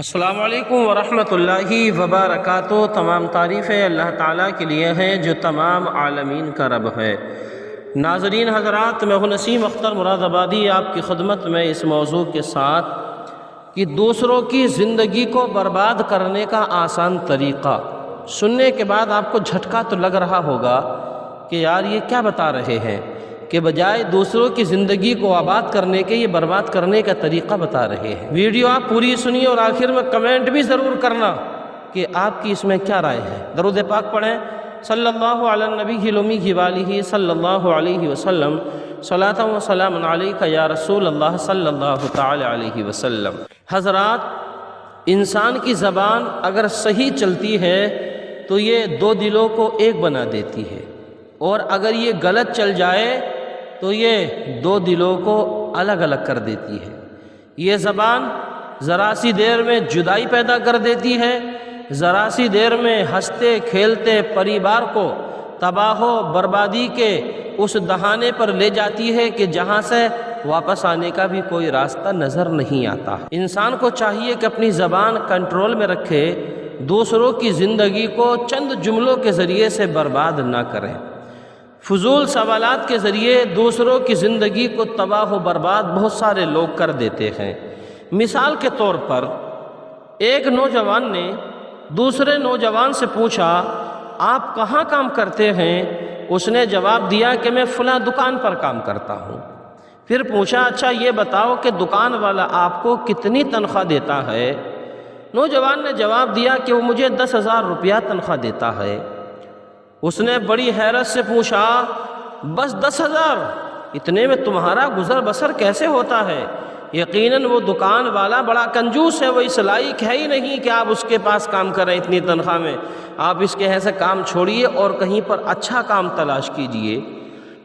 السلام علیکم ورحمۃ اللہ وبرکاتہ۔ تمام تعریفیں اللہ تعالیٰ کے لیے ہیں جو تمام عالمین کا رب ہے۔ ناظرین حضرات، میں ہوں نسیم اختر مراد آبادی آپ کی خدمت میں اس موضوع کے ساتھ کہ دوسروں کی زندگی کو برباد کرنے کا آسان طریقہ سننے کے بعد آپ کو جھٹکا تو لگ رہا ہوگا کہ یار یہ کیا بتا رہے ہیں، کہ بجائے دوسروں کی زندگی کو آباد کرنے کے یہ برباد کرنے کا طریقہ بتا رہے ہیں۔ ویڈیو آپ پوری سنیے اور آخر میں کمنٹ بھی ضرور کرنا کہ آپ کی اس میں کیا رائے ہے۔ درود پاک پڑھیں صلی اللہ علی النبی الامی وآلہ صلی اللہ علیہ وسلم، صلاۃ و سلام علیک یا رسول اللہ صلی اللہ تعالی علیہ وسلم۔ حضرات، انسان کی زبان اگر صحیح چلتی ہے تو یہ دو دلوں کو ایک بنا دیتی ہے، اور اگر یہ غلط چل جائے تو یہ دو دلوں کو الگ الگ کر دیتی ہے۔ یہ زبان ذرا سی دیر میں جدائی پیدا کر دیتی ہے، ذرا سی دیر میں ہنستے کھیلتے پریوار کو تباہ و بربادی کے اس دہانے پر لے جاتی ہے کہ جہاں سے واپس آنے کا بھی کوئی راستہ نظر نہیں آتا۔ انسان کو چاہیے کہ اپنی زبان کنٹرول میں رکھے، دوسروں کی زندگی کو چند جملوں کے ذریعے سے برباد نہ کریں۔ فضول سوالات کے ذریعے دوسروں کی زندگی کو تباہ و برباد بہت سارے لوگ کر دیتے ہیں۔ مثال کے طور پر ایک نوجوان نے دوسرے نوجوان سے پوچھا، آپ کہاں کام کرتے ہیں؟ اس نے جواب دیا کہ میں فلاں دکان پر کام کرتا ہوں۔ پھر پوچھا، اچھا یہ بتاؤ کہ دکان والا آپ کو کتنی تنخواہ دیتا ہے؟ نوجوان نے جواب دیا کہ وہ مجھے 10,000 روپیہ تنخواہ دیتا ہے۔ اس نے بڑی حیرت سے پوچھا، بس 10,000؟ اتنے میں تمہارا گزر بسر کیسے ہوتا ہے؟ یقیناً وہ دکان والا بڑا کنجوس ہے، وہ اس لائق ہے ہی نہیں کہ آپ اس کے پاس کام کریں اتنی تنخواہ میں۔ آپ اس کے ایسے کام چھوڑیے اور کہیں پر اچھا کام تلاش کیجئے۔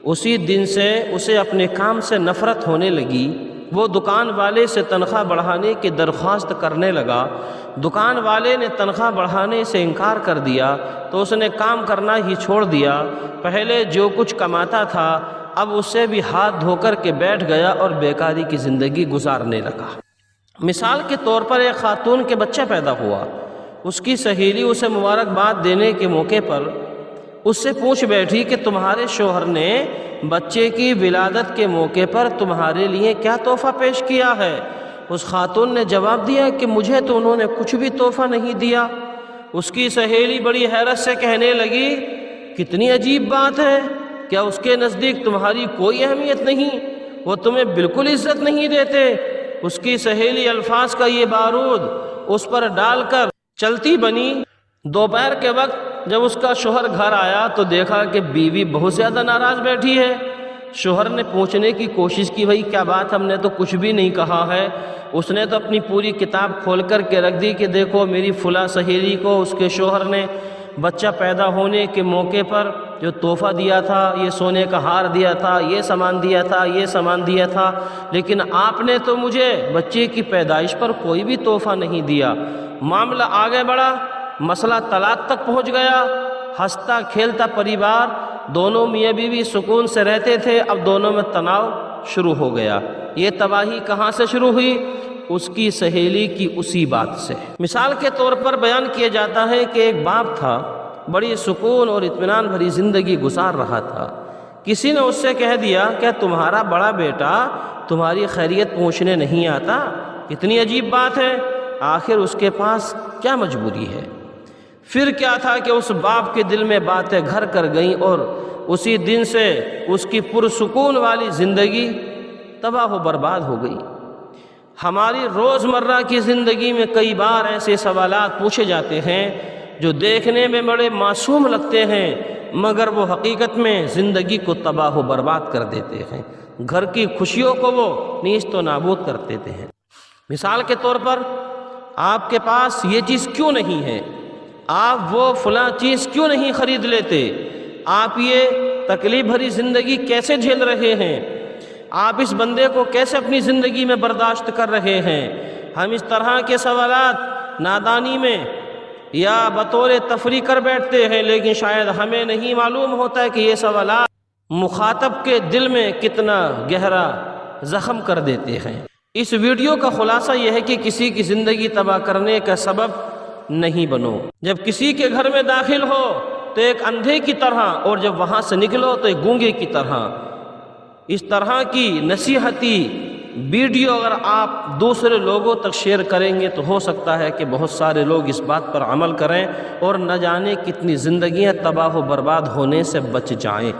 اسی دن سے اسے اپنے کام سے نفرت ہونے لگی۔ وہ دکان والے سے تنخواہ بڑھانے کی درخواست کرنے لگا۔ دکان والے نے تنخواہ بڑھانے سے انکار کر دیا تو اس نے کام کرنا ہی چھوڑ دیا۔ پہلے جو کچھ کماتا تھا اب اس سے بھی ہاتھ دھو کر کے بیٹھ گیا اور بیکاری کی زندگی گزارنے لگا۔ مثال کے طور پر ایک خاتون کے بچہ پیدا ہوا۔ اس کی سہیلی اسے مبارکباد دینے کے موقع پر اس سے پوچھ بیٹھی کہ تمہارے شوہر نے بچے کی ولادت کے موقع پر تمہارے لیے کیا تحفہ پیش کیا ہے؟ اس خاتون نے جواب دیا کہ مجھے تو انہوں نے کچھ بھی تحفہ نہیں دیا۔ اس کی سہیلی بڑی حیرت سے کہنے لگی، کتنی عجیب بات ہے، کیا اس کے نزدیک تمہاری کوئی اہمیت نہیں؟ وہ تمہیں بالکل عزت نہیں دیتے؟ اس کی سہیلی الفاظ کا یہ بارود اس پر ڈال کر چلتی بنی۔ دوپہر کے وقت جب اس کا شوہر گھر آیا تو دیکھا کہ بیوی بہت زیادہ ناراض بیٹھی ہے۔ شوہر نے پوچھنے کی کوشش کی، بھائی کیا بات، ہم نے تو کچھ بھی نہیں کہا ہے۔ اس نے تو اپنی پوری کتاب کھول کر کے رکھ دی کہ دیکھو میری فلاں سہیلی کو اس کے شوہر نے بچہ پیدا ہونے کے موقع پر جو تحفہ دیا تھا، یہ سونے کا ہار دیا تھا، یہ سامان دیا تھا، یہ سامان دیا تھا، لیکن آپ نے تو مجھے بچے کی پیدائش پر کوئی بھی تحفہ نہیں دیا۔ معاملہ آگے بڑھا، مسئلہ طلاق تک پہنچ گیا۔ ہنستا کھیلتا پریوار، دونوں میاں بیوی سکون سے رہتے تھے، اب دونوں میں تناؤ شروع ہو گیا۔ یہ تباہی کہاں سے شروع ہوئی؟ اس کی سہیلی کی اسی بات سے۔ مثال کے طور پر بیان کیا جاتا ہے کہ ایک باپ تھا، بڑی سکون اور اطمینان بھری زندگی گزار رہا تھا۔ کسی نے اس سے کہہ دیا کہ تمہارا بڑا بیٹا تمہاری خیریت پوچھنے نہیں آتا؟ کتنی عجیب بات ہے، آخر اس کے پاس کیا مجبوری ہے؟ پھر کیا تھا کہ اس باپ کے دل میں باتیں گھر کر گئیں اور اسی دن سے اس کی پرسکون والی زندگی تباہ و برباد ہو گئی۔ ہماری روزمرہ کی زندگی میں کئی بار ایسے سوالات پوچھے جاتے ہیں جو دیکھنے میں بڑے معصوم لگتے ہیں، مگر وہ حقیقت میں زندگی کو تباہ و برباد کر دیتے ہیں، گھر کی خوشیوں کو وہ نیست و نابود کر دیتے ہیں۔ مثال کے طور پر آپ کے پاس یہ چیز کیوں نہیں ہے؟ آپ وہ فلاں چیز کیوں نہیں خرید لیتے؟ آپ یہ تکلیف بھری زندگی کیسے جھیل رہے ہیں؟ آپ اس بندے کو کیسے اپنی زندگی میں برداشت کر رہے ہیں؟ ہم اس طرح کے سوالات نادانی میں یا بطور تفریح کر بیٹھتے ہیں، لیکن شاید ہمیں نہیں معلوم ہوتا ہے کہ یہ سوالات مخاطب کے دل میں کتنا گہرا زخم کر دیتے ہیں۔ اس ویڈیو کا خلاصہ یہ ہے کہ کسی کی زندگی تباہ کرنے کا سبب نہیں بنو۔ جب کسی کے گھر میں داخل ہو تو ایک اندھے کی طرح، اور جب وہاں سے نکلو تو ایک گونگے کی طرح۔ اس طرح کی نصیحتی ویڈیو اگر آپ دوسرے لوگوں تک شیئر کریں گے تو ہو سکتا ہے کہ بہت سارے لوگ اس بات پر عمل کریں اور نہ جانے کتنی زندگیاں تباہ و برباد ہونے سے بچ جائیں۔